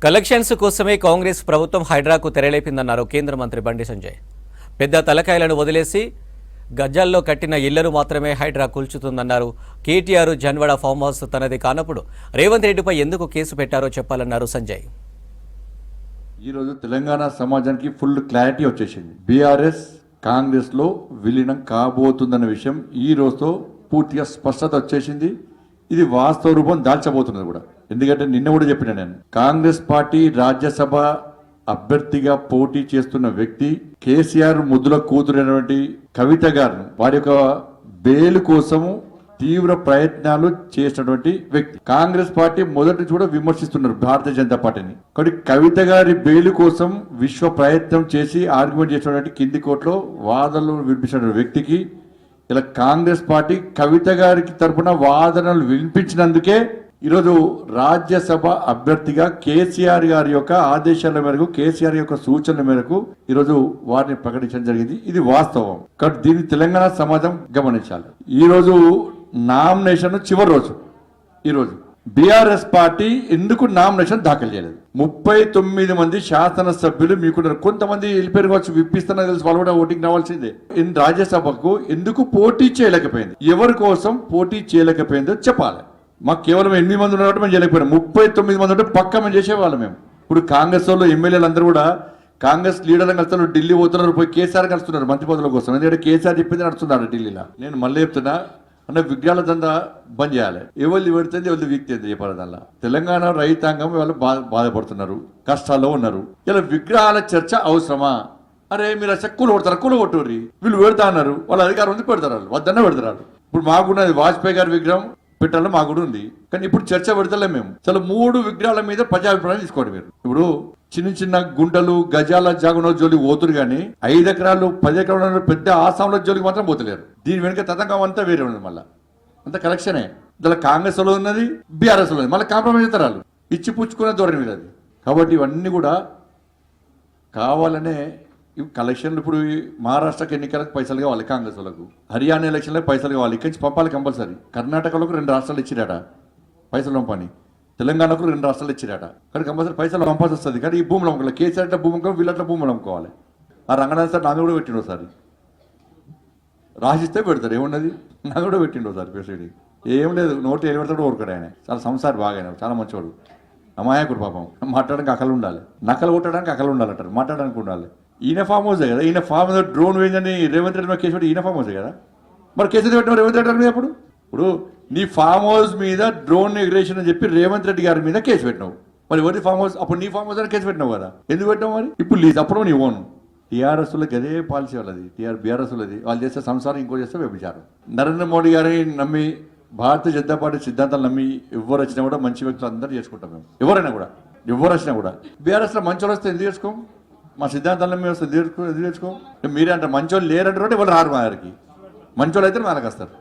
Collections కోసమే కాంగ్రెస్ ప్రభుత్వం హైడ్రాకు తెరలేపిందన్నారు కేంద్ర మంత్రి బండి సంజయ్. పెద్ద తలకాయలను వదిలేసి గజ్జాల్లో కట్టిన ఇళ్లను మాత్రమే హైడ్రా కూల్చుతుందన్నారు. కేటీఆర్ జన్వాడ ఫామ్ హౌస్ తనది కానప్పుడు రేవంత్ రెడ్డిపై ఎందుకు కేసు పెట్టారో చెప్పాలన్నారు సంజయ్. ఈరోజు తెలంగాణ సమాజానికి ఫుల్ క్లారిటీ వచ్చేసింది. బీఆర్ఎస్ కాంగ్రెస్ లో విలీనం కాబోతుందన్న విషయం ఈ రోజుతో పూర్తిగా స్పష్టత వచ్చేసింది. ఇది వాస్తవ రూపం దాల్చబోతున్నది కూడా. ఎందుకంటే నిన్న కూడా చెప్పిన నేను, కాంగ్రెస్ పార్టీ రాజ్యసభ అభ్యర్థిగా పోటీ చేస్తున్న వ్యక్తి కేసీఆర్ ముద్దుల కూతురైనటువంటి కవిత గారు వారి యొక్క బెయిల్ కోసము తీవ్ర ప్రయత్నాలు చేసినటువంటి వ్యక్తి. కాంగ్రెస్ పార్టీ మొదటి నుంచి కూడా విమర్శిస్తున్నారు భారతీయ జనతా పార్టీని. కాబట్టి కవిత గారి బెయిల్ కోసం విశ్వ ప్రయత్నం చేసి ఆర్గ్యుమెంట్ చేసినటువంటి కింది కోర్టులో వాదనలు వినిపించిన వ్యక్తికి ఇలా కాంగ్రెస్ పార్టీ కవిత గారికి తరఫున వాదనలు వినిపించినందుకే ఈరోజు రాజ్యసభ అభ్యర్థిగా కేసీఆర్ గారి యొక్క ఆదేశాల మేరకు, కేసీఆర్ యొక్క సూచనల మేరకు ఈరోజు వారిని ప్రకటించడం జరిగింది. ఇది వాస్తవం. కాబట్టి దీన్ని తెలంగాణ సమాజం గమనించాలి. ఈరోజు నామినేషన్ చివరి రోజు. ఈరోజు బీఆర్ఎస్ పార్టీ ఎందుకు నామినేషన్ దాఖలు చేయలేదు? 39 మంది శాసనసభ్యులు మీకున్నారు. కొంతమంది వెళ్ళిపోయారు కావచ్చు, విప్పిస్తున్నా తెలుసు, వాళ్ళు కూడా ఓటింగ్ రావాల్సిందే. రాజ్యసభకు ఎందుకు పోటీ చేయలేకపోయింది? ఎవరి కోసం పోటీ చేయలేకపోయిందో చెప్పాలి. మాకు కేవలం 8 మంది ఉన్నట్టు మేము చేయలేకపోయినాం. 39 మంది ఉంటే పక్క మేము చేసేవాళ్ళం. మేము ఇప్పుడు కాంగ్రెస్ వాళ్ళు ఎమ్మెల్యేలు అందరూ కూడా కాంగ్రెస్ లీడర్లను కలుస్తున్నారు, ఢిల్లీ పోతున్నారు, పోయి కేసీఆర్ కలుస్తున్నారు మంత్రి పదవుల కోసం. ఎందుకంటే కేసీఆర్ చెప్పింది నడుస్తున్నారు ఢిల్లీలో. నేను మళ్ళీ చెప్తున్నా, అంటే విగ్రహాల దందా బంద్ చేయాలి. ఎవరిని పెడుతుంది, ఎవరిని వీక్తుంది చెప్పాలి. దానిలో తెలంగాణ రైతాంగం వాళ్ళు బాధపడుతున్నారు, కష్టాల్లో ఉన్నారు. ఇలా విగ్రహాల చర్చ అవసరమా? అరే మీరు అసలు కూలగొట్టుర్రి, వీళ్ళు పెడతా అన్నారు, వాళ్ళ అధికారం ఉంది, పెడతారు, వద్దన్న పెడతారు. ఇప్పుడు మాకున్నది వాజ్పేయి గారి విగ్రహం పెట్టాలని మాకు కూడా ఉంది, కానీ ఇప్పుడు చర్చ పెడతలే మేము. చాలా 3 విగ్రహాల మీద ప్రజాభిప్రాయం తీసుకోండి. మీరు ఇప్పుడు చిన్న చిన్న గుంటలు గజాల జాగున జోలికి పోతురు, కానీ 5 ఎకరాలు 10 ఎకరాలు పెద్ద ఆసాంల జోలికి మాత్రం పోతలేరు. దీని వెనుక తతంగం అంతా వేరే ఉన్నది. మళ్ళీ అంత కలెక్షనే. దాని కాంగ్రెస్ లో ఉన్నది, బీఆర్ఎస్ లో ఉన్నది. మళ్ళీ కాంప్రమైజ్ అవుతారు, ఇచ్చి పుచ్చుకునే ధోరణి మీద అది. కాబట్టి ఇవన్నీ కూడా కావాలనే కలెక్షన్లు. ఇప్పుడు మహారాష్ట్రకి ఎన్నికలకు పైసలు కావాలి కాంగ్రెస్ వాళ్ళకు, హర్యానా ఎలక్షన్లకు పైసలు కావాలి, ఇక్కడి నుంచి పంపాలి కంపల్సరీ. కర్ణాటకలకు 2 రాష్ట్రాలు ఇచ్చిరాట పైసలు పంపని, తెలంగాణకు 2 రాష్ట్రాలు ఇచ్చిరాట. కానీ కంపల్సరీ పైసలు పంపాల్సి వస్తుంది. కానీ ఈ భూములు అమ్ముకోవాలి, కేసీఆర్ భూమి అమ్ముకోవాలి, వీళ్ళట్ల భూములు అమ్ముకోవాలి. ఆ రంగనాథ్ సార్ నాది కూడా పెట్టిండు ఒకసారి, రాసిస్తే పెడతారు, ఏమున్నది, నాది కూడా పెట్టిండు ఒకసారి పెసిడి. ఏం లేదు, నోటి ఏం పెడతాడు ఊరుకాడు ఆయన. చాలా సంసారి బాగా ఆయన, చాలా మంచివాడు, అమాయకుడు పాపం. మాట్లాడడానికి అకలు ఉండాలి, నకలు కొట్టడానికి అకలు ఉండాలంటారు, మాట్లాడడానికి ఉండాలి. ఈయన ఫామ్ హౌసే కదా, ఈయన ఫామ్ హౌస్ డ్రోన్ వేయిందని రేవంత్ రెడ్డి మీద కేసు పెట్టి ఈయన ఫామ్ హౌసే కదా. మరి కేసు పెట్టిన రేవంత్ రెడ్డి గారి మీద ఇప్పుడు నీ ఫామ్ హౌస్ మీద డ్రోన్ ఎగ్రేషన్ అని చెప్పి రేవంత్ రెడ్డి గారి మీద కేసు పెట్టినావు. మరి ఎవరి ఫామ్ హౌస్? అప్పుడు నీ ఫామ్ హౌస్ అని కేసు పెట్టినావు కదా, ఎందుకు పెట్టినావు? మరి ఇప్పుడు లీజ్ అప్పుడు నీ ఓన్. టీఆర్ఎస్లకి అదే పాలసీ వాళ్ళది, బీఆర్ఎస్ వాళ్ళది. వాళ్ళు చేస్తే సంసారం, ఇంకో చేస్తే వ్యభిచారం. నరేంద్ర మోడీ గారిని నమ్మి, భారతీయ జనతా పార్టీ సిద్ధాంతాలు నమ్మి ఎవరు వచ్చినా కూడా మంచి వ్యక్తులు అందరూ చేసుకుంటాం మేము. ఎవరైనా కూడా, ఎవరు వచ్చినా కూడా. బీఆర్ఎస్లో మంచి వాళ్ళు వస్తే ఎందుకు చేసుకోం? మా సిద్ధాంతాలను మేము వస్తే ఎందుకు చేసుకోం? మీరే అంటే మంచోళ్ళు లేరంటారు, వాళ్ళు రారు మా గారికి. మంచోళ్ళు అయితే మనకు వస్తారు.